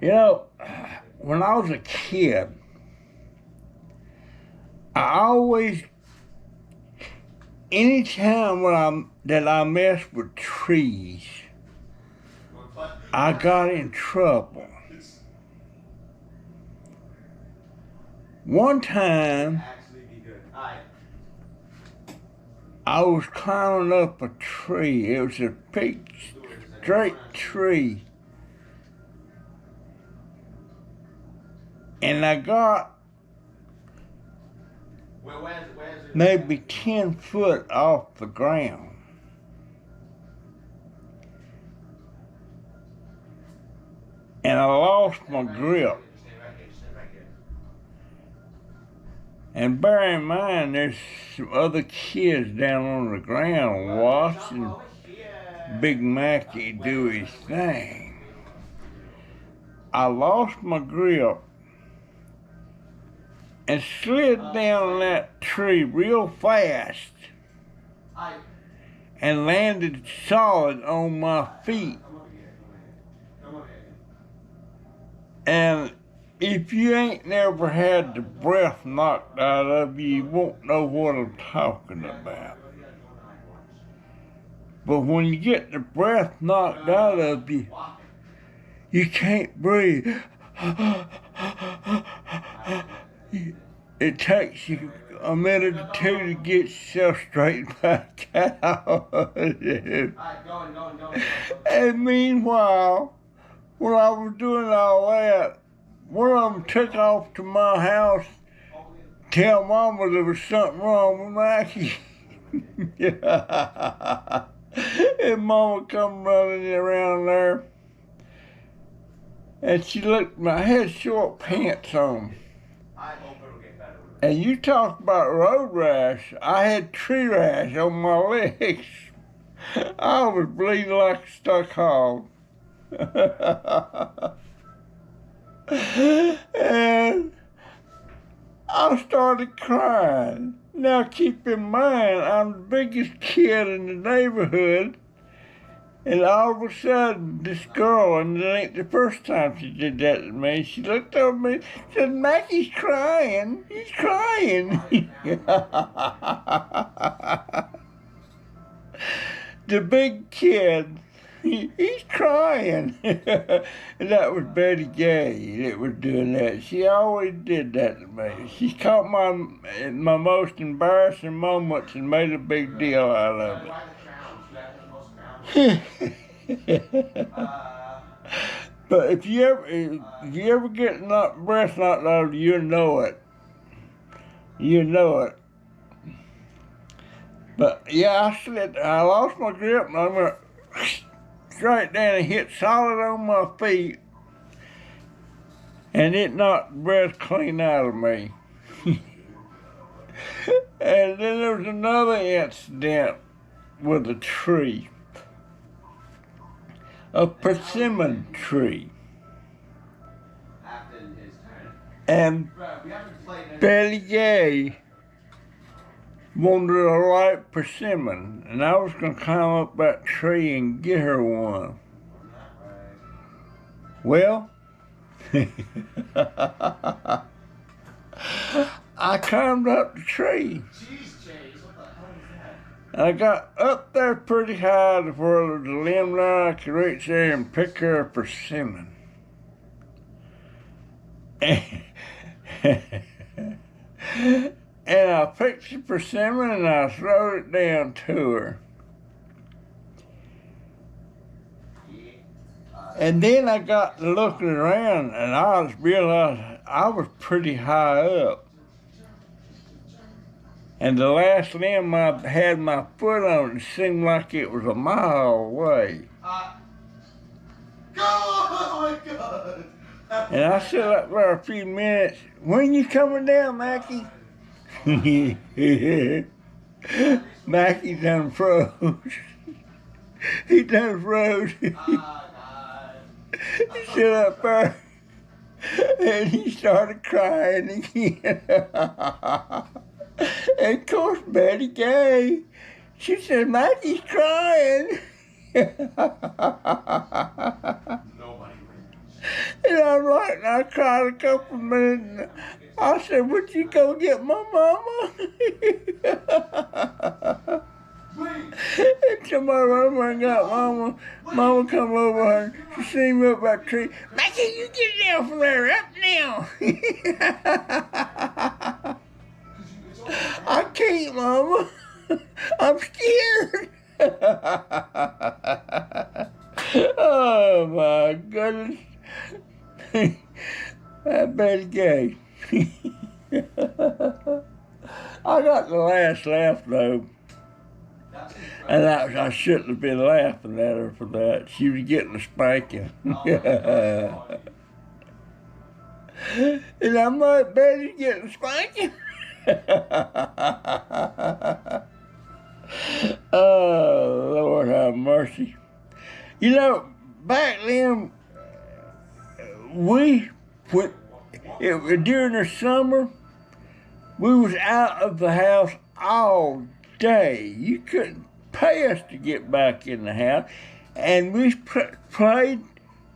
You know, when I was a kid, I always, anytime that I messed with trees, I got in trouble. One time, I was climbing up a tree. It was a big, straight tree. And I got maybe 10 foot off the ground. And I lost my grip. And bear in mind, there's some other kids down on the ground watching Big Mackie do his thing. I lost my grip and slid down that tree real fast and landed solid on my feet. And if you ain't never had the breath knocked out of you, you won't know what I'm talking about. But when you get the breath knocked out of you, you can't breathe. It takes you a minute or two to get yourself straightened back out. And meanwhile, when I was doing all that, one of them took off to my house, tell Mama there was something wrong with Mackie. And Mama come running around there, and she looked, I had short pants on. And you talk about road rash, I had tree rash on my legs. I was bleeding like a stuck hog. And I started crying. Now keep in mind, I'm the biggest kid in the neighborhood, and all of a sudden, this girl, and it ain't the first time she did that to me, she looked over me and said, Mackie's crying, he's crying. The big kid, he's crying. And that was Betty Gay that was doing that. She always did that to me. She caught my most embarrassing moments and made a big deal out of it. But if you ever get breath knocked out of you, you know it. You know it. But yeah, I lost my grip and I went straight down and hit solid on my feet, and it knocked the breath clean out of me. And then there was another incident with a tree, a persimmon tree. And Betty Gay wanted a ripe persimmon, and I was going to climb up that tree and get her one. Well, I climbed up the tree. I got up there pretty high to where there was a limb there I could reach there and pick her a persimmon. And I picked the persimmon and I threw it down to her. And then I got to looking around and I realized I was pretty high up. And the last limb I had my foot on, it seemed like it was a mile away. Oh my God! And I sat up there a few minutes. When you coming down, Mackie? Mackie done froze. He done froze. He sat up there and he started crying again. And of course, Betty Gay, she said, Mackie's crying. And I'm like, I cried a couple minutes. And I said, would you go get my mama? And somebody ran over and got mama. Mama come over and she seen me up by the tree. Mackie, you get down from there, up now. I can't, mama. I'm scared. Oh my goodness. That bad gay. I got the last laugh though. And I shouldn't have been laughing at her for that. She was getting a spanking. And I'm like, Betty getting a spanking? Oh, Lord have mercy. You know, back then, during the summer, we was out of the house all day. You couldn't pay us to get back in the house. And we played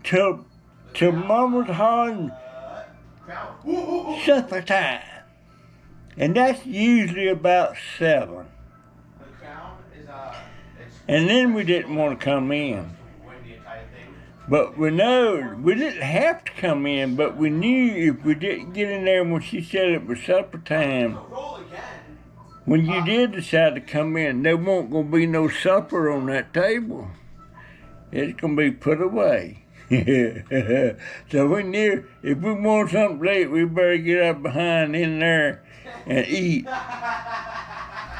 till Mama's hollering supper time. And that's usually about 7. And then we didn't want to come in. But we know we didn't have to come in, but we knew if we didn't get in there when she said it was supper time, when you did decide to come in, there won't gonna be no supper on that table. It's gonna be put away. So we knew if we want something to eat, we better get up behind in there and eat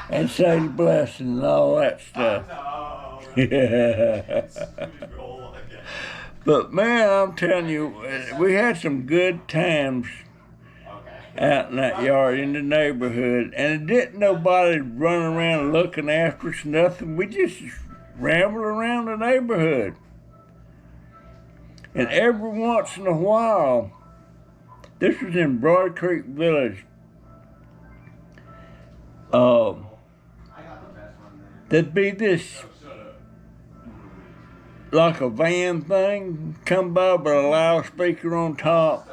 and say the blessing and all that stuff. But man, I'm telling you, we had some good times out in that yard in the neighborhood, and didn't nobody run around looking after us, nothing. We just rambled around the neighborhood. And every once in a while, this was in Broad Creek Village, there'd be this, like a van thing, come by with a loudspeaker on top.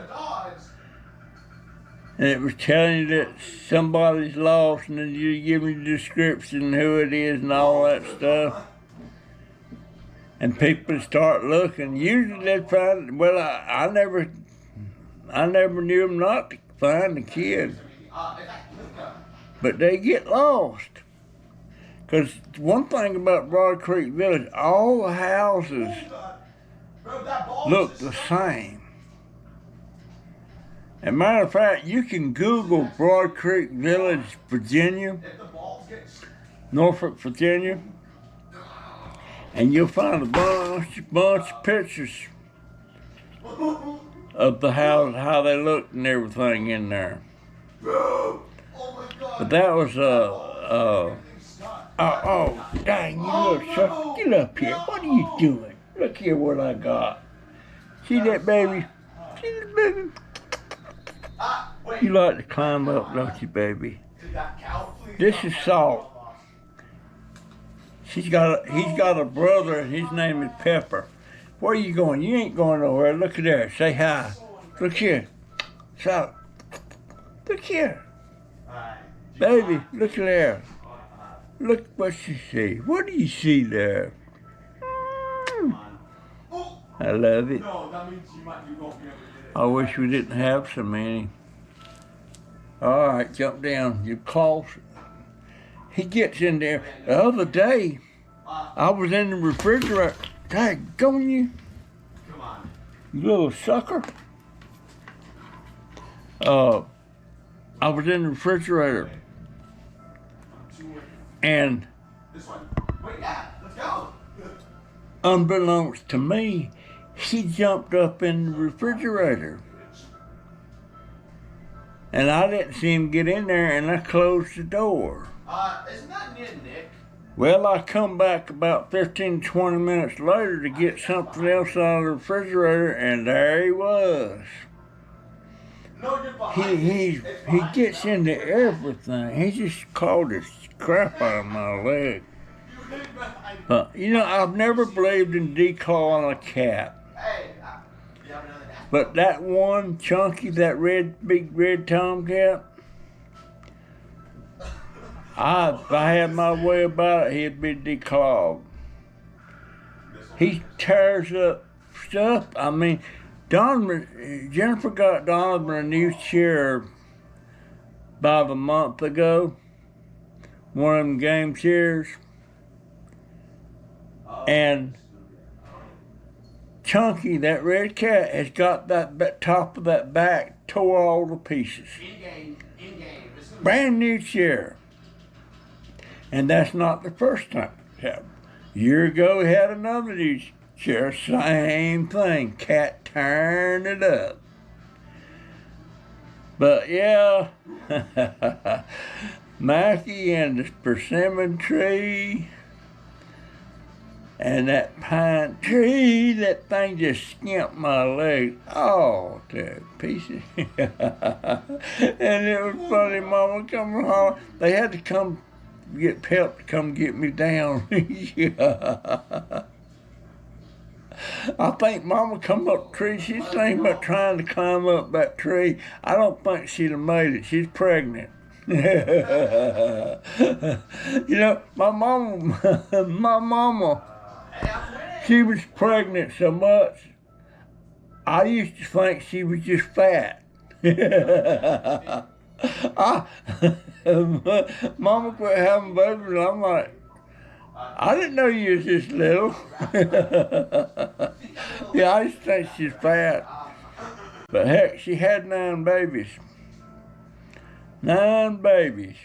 And it was telling you that somebody's lost, and then you give me the description, who it is, and all that stuff. And people start looking. Usually they'd find, well, I never knew them not to find the kid. But they get lost. Because one thing about Broad Creek Village, all the houses look the same. As a matter of fact, you can Google Broad Creek Village, Virginia, Norfolk, Virginia, and you'll find a bunch of pictures of the house, how they looked and everything in there. But that was oh, dang, you look, sucker. Get up here. What are you doing? Look here what I got. See that baby? See that baby? You like to climb up, don't you, baby? This is Salt. He's got a brother, and his name is Pepper. Where are you going? You ain't going nowhere. Look at there. Say hi. Look here. Salt. Look here. Baby, look at there. Look what you see. What do you see there? I love it. I wish we didn't have so many. All right, jump down. You're close. He gets in there. The other day, I was in the refrigerator. Daggone you. You little sucker. I was in the refrigerator. And unbeknownst to me, he jumped up in the refrigerator. And I didn't see him get in there, and I closed the door. Isn't that near Nick? Well, I come back about 15, 20 minutes later to get something else out of the refrigerator, and there he was. No, you're behind. He gets into everything. He just called the crap out of my leg. You know, I've never believed in declawing a cat. Hey, you have another But that one Chunky, that big red tomcat, if I had my way about it, he'd be declawed. He tears up stuff. I mean, Jennifer got Donovan a new chair about a month ago, one of them game chairs, and Chunky, that red cat, has got that top of that back tore all to pieces. Brand new chair. And that's not the first time it happened. A year ago, we had another new chair, same thing, cat turned it up. But yeah, Mackie and the persimmon tree and that pine tree, that thing just skimped my legs all to pieces. And it was funny, Mama coming home. They had to come get help to come get me down. I think Mama come up the tree. She's thinking about trying to climb up that tree. I don't think she'd have made it. She's pregnant. You know, my mama, she was pregnant so much, I used to think she was just fat. Mama quit having babies, and I'm like, I didn't know you was this little. Yeah, I used to think she's fat. But heck, she had 9 babies. 9 babies.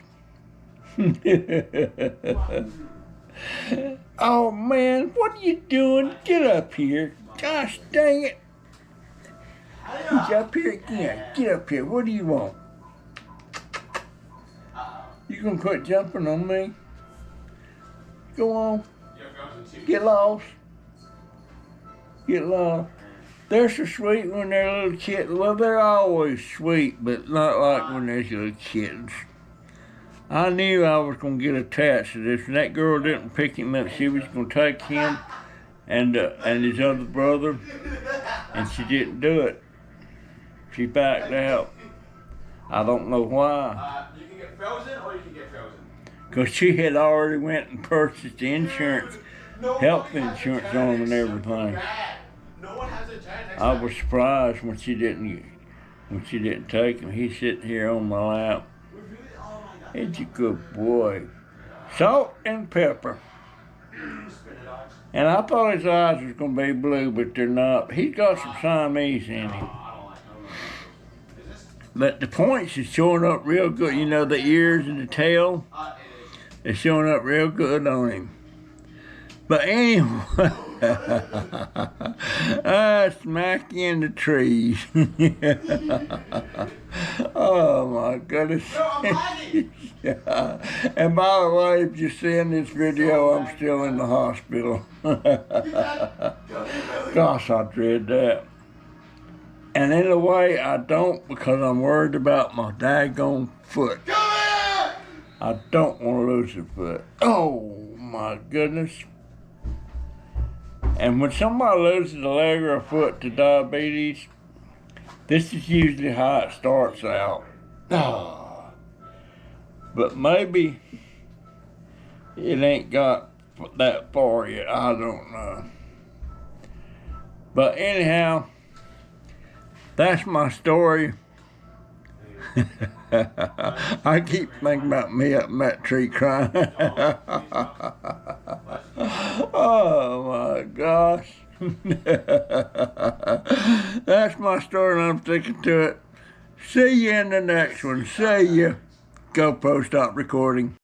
Oh man, what are you doing? Get up here. Gosh dang it. Get up here again. Get up here. What do you want? You gonna quit jumping on me? Go on. Get lost. Get lost. They're so sweet when they're little kittens. Well, they're always sweet, but not like when they're little kittens. I knew I was going to get attached to this, and that girl didn't pick him up. She was going to take him and his other brother, and she didn't do it. She backed out. I don't know why. You can get frozen or you can get frozen. Because she had already went and purchased the insurance, health insurance on them and everything. I was surprised when she didn't take him. He's sitting here on my lap. He's a good boy. Salt and pepper. And I thought his eyes was going to be blue, but they're not. He's got some Siamese in him. But the points is showing up real good. You know, the ears and the tail, they're showing up real good on him. But anyway, that's Mackie in the trees. Oh my goodness. And by the way, if you're seeing this video, I'm still in the hospital. Gosh, I dread that. And in a way, I don't, because I'm worried about my daggone foot. I don't want to lose a foot. Oh my goodness. And when somebody loses a leg or a foot to diabetes, this is usually how it starts out. Oh. But maybe it ain't got that far yet. I don't know. But anyhow, that's my story. I keep thinking about me up in that tree crying. Oh my gosh. That's my story and I'm sticking to it. See you in the next one. See you. GoPro, stop recording.